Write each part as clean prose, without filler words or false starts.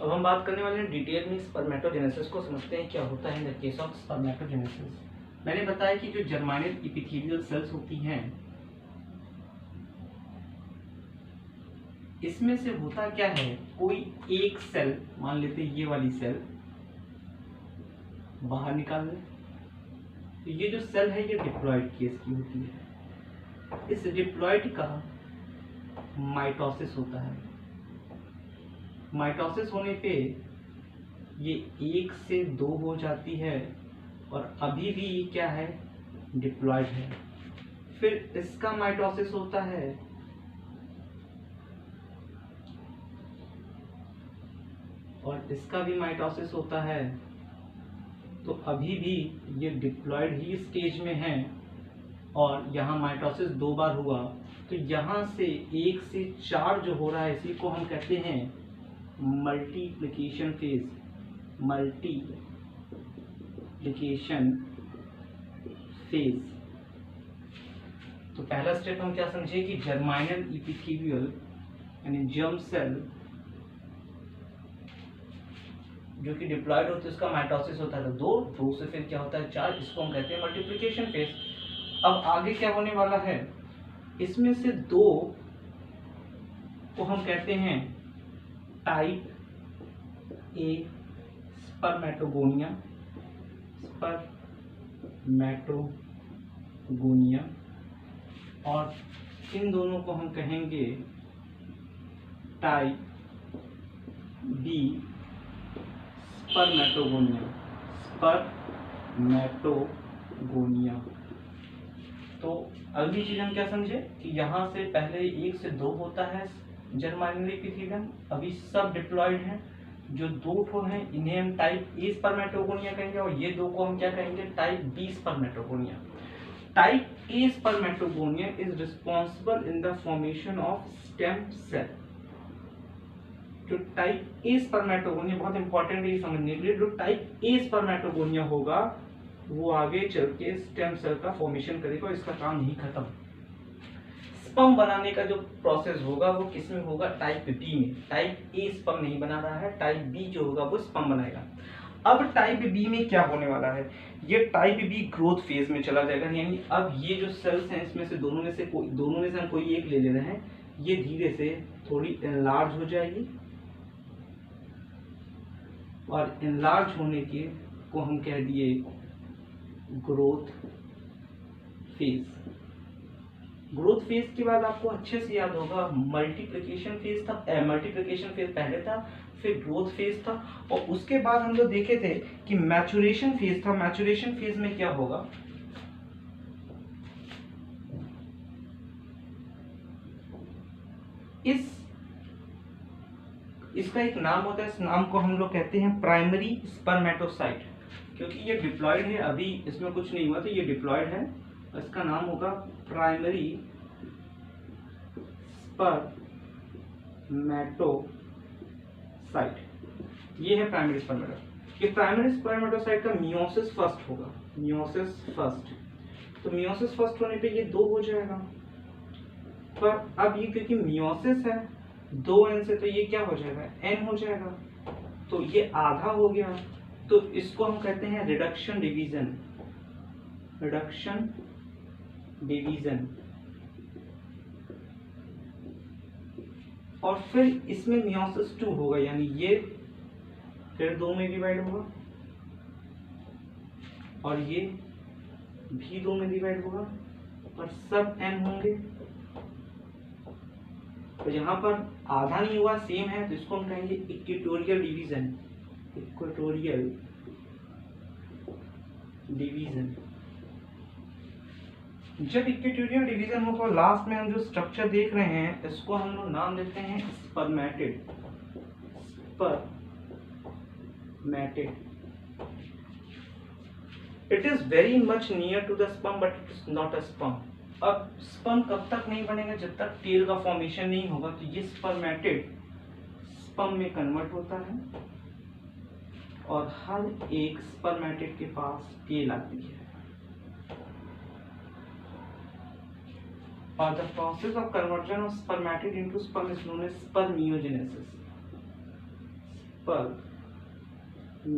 अब हम बात करने वाले हैं डिटेल में स्पर्मेटोजेनेसिस को, समझते हैं क्या होता है in the case of spermatogenesis. मैंने बताया कि जो जर्माइनल एपिथेलियल सेल्स होती हैं, इसमें से होता क्या है, कोई एक सेल, मान लेते हैं ये वाली सेल बाहर निकाल लें, तो ये जो सेल है ये डिप्लॉयड केस की होती है। इस डिप्लॉयड का माइटोसिस होता है। माइटोसिस होने पे ये 1 से 2 हो जाती है और अभी भी ये क्या है, डिप्लॉयड है। फिर इसका माइटोसिस होता है, और इसका भी माइटोसिस होता है, तो अभी भी ये डिप्लॉयड ही स्टेज में है और यहाँ माइटोसिस 2 बार हुआ, तो यहाँ से 1 से 4 जो हो रहा है इसी को हम कहते हैं मल्टीप्लिकेशन फेज। Multiplication phase. तो पहला स्टेप हम क्या समझे कि जर्माइनल एपिथेलियल यानी जर्म सेल जो कि डिप्लॉयड होती है उसका माइटोसिस होता है 2 से फिर क्या होता है 4, इसको हम कहते हैं मल्टीप्लिकेशन फेज। अब आगे क्या होने वाला है, इसमें से 2 को हम कहते हैं टाइप ए स्पर्मेटोगोनिया, और इन दोनों को हम कहेंगे टाइप बी स्पर्मेटोगोनिया। तो अगली चीज हम क्या समझे कि यहाँ से पहले 1 से 2 होता है जर्माइनल एपिथेलियम, अभी सब डिप्लॉयड हैं। जो 2 ठो हैं इन्हें हम टाइप ए स्पर्मेटोगोनिया कहेंगे और ये 2 को हम क्या कहेंगे, type B spermatogonia. Type A spermatogonia is responsible in the formation of stem cell. जो टाइप ए स्पर्मेटोगोनिया, बहुत इंपॉर्टेंट है ये समझने के लिए, जो टाइप ए स्पर्मेटोगोनिया होगा वो आगे चल के स्टेम सेल का फॉर्मेशन करेगा और इसका काम नहीं खत्म। स्पर्म बनाने का जो प्रोसेस होगा वो किस में होगा, टाइप बी में। टाइप ए स्पर्म नहीं बना रहा है, टाइप बी जो होगा वो स्पर्म बनाएगा। अब टाइप बी में क्या होने वाला है, ये टाइप बी ग्रोथ फेज में चला जाएगा, यानी अब ये जो सेल्स हैं इसमें से दोनों में से हम कोई एक ले रहे हैं, ये धीरे से थोड़ी एनलार्ज हो जाएगी और एनलार्ज होने के को हम कह दिए ग्रोथ फेज। ग्रोथ फेज के बाद आपको अच्छे से याद होगा मल्टीप्लिकेशन फेज था, मल्टीप्लिकेशन फेज पहले था, फिर ग्रोथ फेज था, और उसके बाद हम लोग देखे थे कि मैचुरेशन फेज था। मैचुरेशन फेज में क्या होगा, इसका एक नाम होता है, इस नाम को हम लोग कहते हैं प्राइमरी स्पर्मेटोसाइट। क्योंकि ये डिप्लॉयड है, अभी इसमें कुछ नहीं हुआ तो ये डिप्लॉयड है, इसका नाम होगा प्राइमरी स्पर्मेटोसाइट। ये है प्राइमरी स्पर्मेटोसाइट। ये प्राइमरी स्पर्मेटोसाइट का मियोसिस फर्स्ट होगा, मियोसिस फर्स्ट। तो मियोसिस फर्स्ट होने पे ये 2 हो जाएगा, पर अब ये क्योंकि मियोसिस है 2n से, तो ये क्या हो जाएगा, n हो जाएगा, तो ये आधा हो गया। तो इसको हम कहते हैं रिडक्शन डिवीजन। Reduction division. और फिर इसमें मियोसिस 2 होगा, यानी ये फिर 2 में डिवाइड होगा और ये भी 2 में डिवाइड होगा और सब n होंगे। तो यहाँ पर आधा नहीं हुआ, सेम है, तो इसको हम कहेंगे इक्वेटोरियल डिवीजन। Equatorial division. जब इक्वेटोरियल डिवीजन हो तो लास्ट में हम जो स्ट्रक्चर देख रहे हैं इसको हम लोग नाम देते हैं spermatid. Spermatid. It is very much near to the sperm but it is not a sperm. अब स्पर्म कब तक नहीं बनेगा, जब तक टेल का फॉर्मेशन नहीं होगा। तो ये स्पर्मेटिड स्पर्म में कन्वर्ट होता है और हर एक स्पर्मेटिड के पास टेल आती है। और the process of conversion of spermatid into sperm is known as spermiogenesis. Spermiogenesis.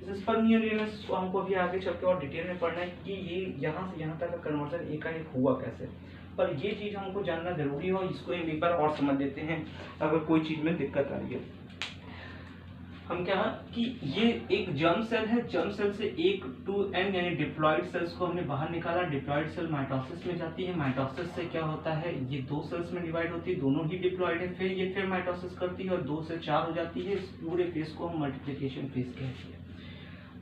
इस स्पर्मियोजेनेसिस को हमको अभी आगे चल के और डिटेल में पढ़ना है कि ये यहाँ से यहाँ तक का कन्वर्जन एकाएक हुआ कैसे, पर ये चीज़ हमको जानना जरूरी है और इसको एक बार और समझ लेते हैं अगर कोई चीज़ में दिक्कत आ रही है। हम क्या कि ये एक जर्म सेल है, जर्म सेल से एक टू एन यानी डिप्लॉइड सेल्स को हमने बाहर निकाला। डिप्लॉइड सेल माइटोसिस में जाती है, माइटोसिस से क्या होता है, ये दो सेल्स में डिवाइड होती है, दोनों ही डिप्लॉइड है, फिर ये फिर माइटोसिस करती है और 2 से 4 हो जाती है। इस पूरे फेज को हम मल्टीप्लिकेशन फेज कहते हैं।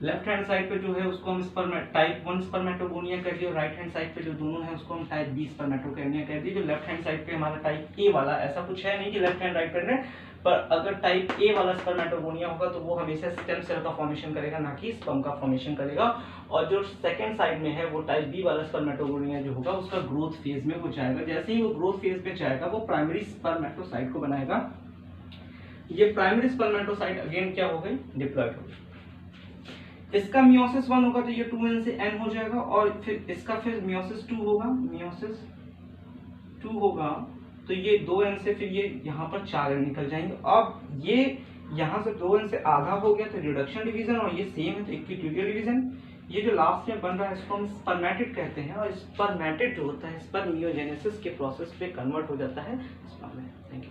लेफ्ट हैंड साइड पे जो है उसको हम टाइप 1 स्पर्मेटोगोनिया कह दिए और राइट हैंड साइड पे जो दोनों है उसको हम टाइप बी स्पर्मेटोगोनिया कह दिए। जो लेफ्ट हैंड साइड पे हमारा टाइप ए वाला, ऐसा कुछ है नहीं कि लेफ्ट हैंड राइट हैंड, पर अगर टाइप ए वाला स्पर्मेटोगोनिया होगा तो वो हमेशा स्टेम सेल का फॉर्मेशन करेगा, ना कि स्पर्म का फॉर्मेशन करेगा। और जो सेकंड साइड में है वो टाइप बी वाला स्पर्मेटोगोनिया जो होगा उसका ग्रोथ फेज में वो जाएगा। जैसे ही वो ग्रोथ फेज में जाएगा वो प्राइमरी स्पर्मेटोसाइट को बनाएगा। ये प्राइमरी स्पर्मेटोसाइट अगेन क्या हो गई, डिप्लॉइड हो गई। इसका मियोसिस 1 होगा तो ये 2n से n हो जाएगा और फिर इसका फिर मियोसिस 2 होगा, मियोसिस 2 होगा तो ये 2n से फिर ये यहाँ पर 4n निकल जाएंगे। अब ये यहाँ से 2n से आधा हो गया तो रिडक्शन डिवीजन और ये सेम है तो इक्विटोरियल डिवीजन। ये जो लास्ट में बन रहा है इसको हम स्पर्मेटिड कहते हैं और स्पर्मेटिड जो होता है स्पर्मियोजेनेसिस के प्रोसेस पे कन्वर्ट हो जाता है स्पर्म में। Thank you.